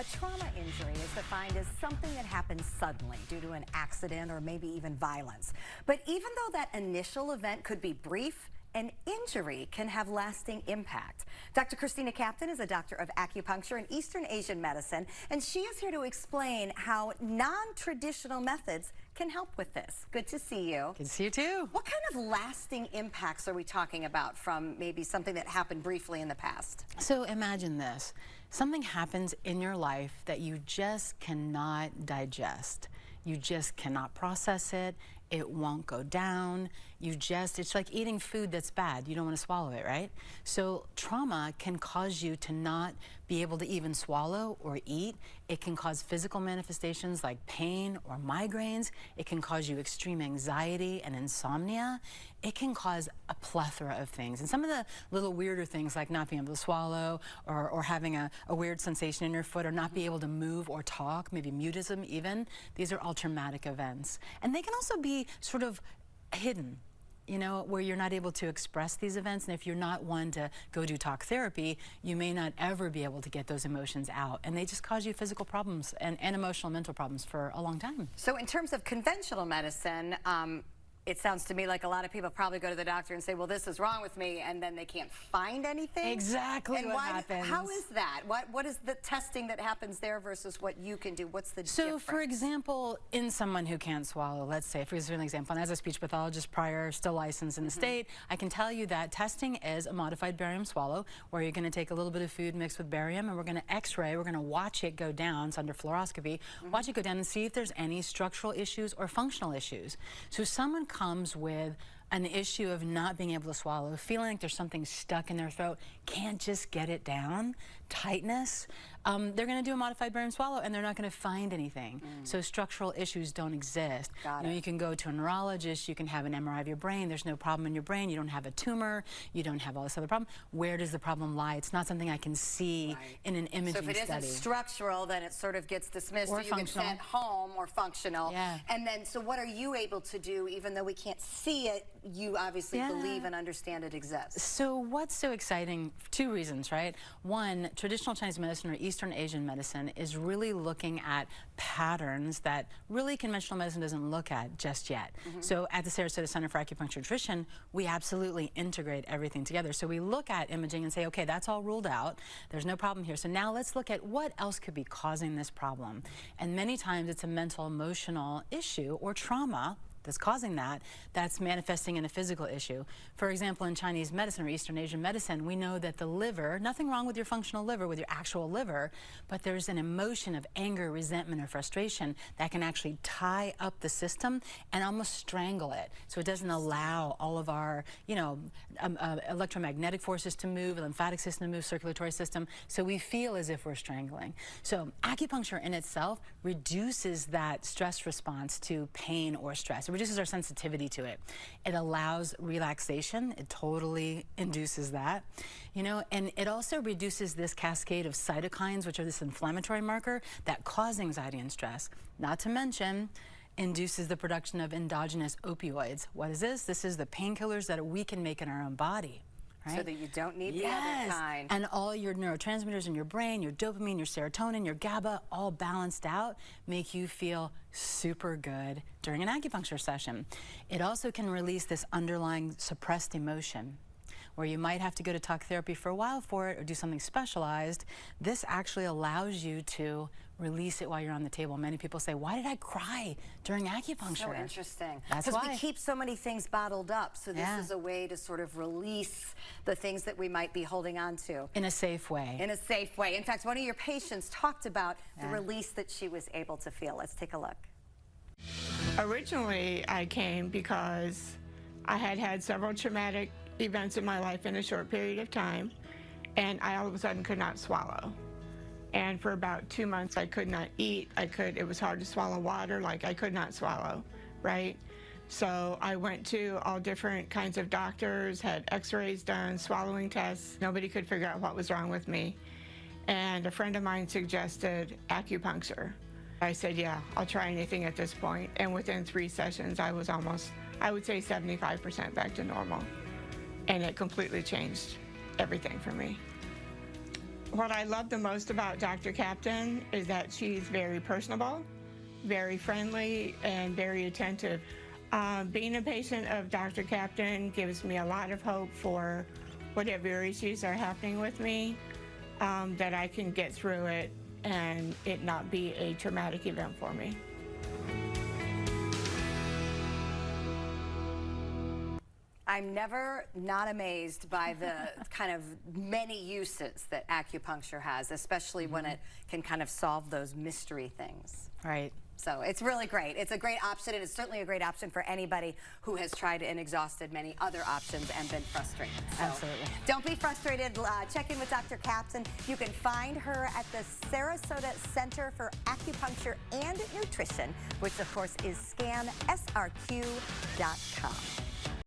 A trauma injury is defined as something that happens suddenly due to an accident or maybe even violence. But even though that initial event could be brief, an injury can have lasting impact. Dr. Christina Captain is a doctor of acupuncture and Eastern Asian medicine, and she is here to explain how non-traditional methods can help with this. Good to see you. Good to see you too. What kind of lasting impacts are we talking about from maybe something that happened briefly in the past? So imagine this. Something happens in your life that you just cannot digest. You just cannot process it. It won't go down. It's like eating food that's bad. You don't want to swallow it, right? So trauma can cause you to not be able to even swallow or eat. It can cause physical manifestations like pain or migraines. It can cause you extreme anxiety and insomnia. It can cause a plethora of things. And some of the little weirder things like not being able to swallow or having a weird sensation in your foot or not be able to move or talk, maybe mutism even, these are all traumatic events. And they can also be sort of hidden, you know, where you're not able to express these events. And if you're not one to go do talk therapy, you may not ever be able to get those emotions out. And they just cause you physical problems and emotional, mental problems for a long time. So in terms of conventional medicine, it sounds to me like a lot of people probably go to the doctor and say, well, this is wrong with me, and then they can't find anything. Exactly. And what happens. How is that? What is the testing that happens there versus what you can do? What's the difference? So, for example, in someone who can't swallow, let's say, for an example, and as a speech pathologist prior, still licensed in the state, I can tell you that testing is a modified barium swallow, where you're going to take a little bit of food mixed with barium, and we're going to x-ray, we're going to watch it go down, it's under fluoroscopy, watch it go down and see if there's any structural issues or functional issues. So someone comes with an issue of not being able to swallow, feeling like there's something stuck in their throat, can't just get it down, tightness, they're going to do a modified barium swallow and they're not going to find anything. So structural issues don't exist. You can go to a neurologist, you can have an MRI of your brain, there's no problem in your brain, you don't have a tumor, you don't have all this other problem. Where does the problem lie? It's not something I can see in an imaging study. So if it isn't structural, then it sort of gets dismissed, or you get sent home, or functional. And then, so what are you able to do, even though we can't see it, you obviously believe and understand it exists? So what's so exciting? Two reasons, right? One, traditional Chinese medicine or Eastern Asian medicine is really looking at patterns that really conventional medicine doesn't look at just yet. So at the Sarasota Center for Acupuncture and Nutrition, we absolutely integrate everything together. So we look at imaging and say, okay, that's all ruled out. There's no problem here. So now let's look at what else could be causing this problem. And many times it's a mental, emotional issue or trauma that's causing that, that's manifesting in a physical issue. For example, in Chinese medicine or Eastern Asian medicine, we know that the liver, nothing wrong with your functional liver, with your actual liver, but there's an emotion of anger, resentment, or frustration that can actually tie up the system and almost strangle it. So it doesn't allow all of our, you know, electromagnetic forces to move, the lymphatic system to move, circulatory system. So we feel as if we're strangling. So acupuncture in itself reduces that stress response to pain or stress. It reduces our sensitivity to it. It allows relaxation. It totally induces that, you know, and it also reduces this cascade of cytokines, which are this inflammatory marker that cause anxiety and stress. Not to mention, induces the production of endogenous opioids. What is this? This is the painkillers that we can make in our own body. Right? So that you don't need the other kind. And all your neurotransmitters in your brain, your dopamine, your serotonin, your GABA, all balanced out, make you feel super good during an acupuncture session. It also can release this underlying suppressed emotion, where you might have to go to talk therapy for a while for it or do something specialized. This actually allows you to release it while you're on the table. Many people say, why did I cry during acupuncture? So interesting. That's why. Because we keep so many things bottled up, so this is a way to sort of release the things that we might be holding on to. In a safe way. In a safe way. In fact, one of your patients talked about the release that she was able to feel. Let's take a look. Originally, I came because I had had several traumatic events in my life in a short period of time, and I all of a sudden could not swallow. And for about 2 months, I could not eat. It was hard to swallow water, like I could not swallow, right? So I went to all different kinds of doctors, had x-rays done, swallowing tests. Nobody could figure out what was wrong with me. And a friend of mine suggested acupuncture. I said, yeah, I'll try anything at this point. And within 3 sessions, I was almost, I would say 75% back to normal. And it completely changed everything for me. What I love the most about Dr. Captain is that she's very personable, very friendly, and very attentive. Being a patient of Dr. Captain gives me a lot of hope for whatever issues are happening with me, that I can get through it and it not be a traumatic event for me. I'm never not amazed by the kind of many uses that acupuncture has, especially when it can kind of solve those mystery things. Right. So it's really great. It's a great option, and it's certainly a great option for anybody who has tried and exhausted many other options and been frustrated. So Absolutely. don't be frustrated. Check in with Dr. Captain. You can find her at the Sarasota Center for Acupuncture and Nutrition, which of course is scansrq.com.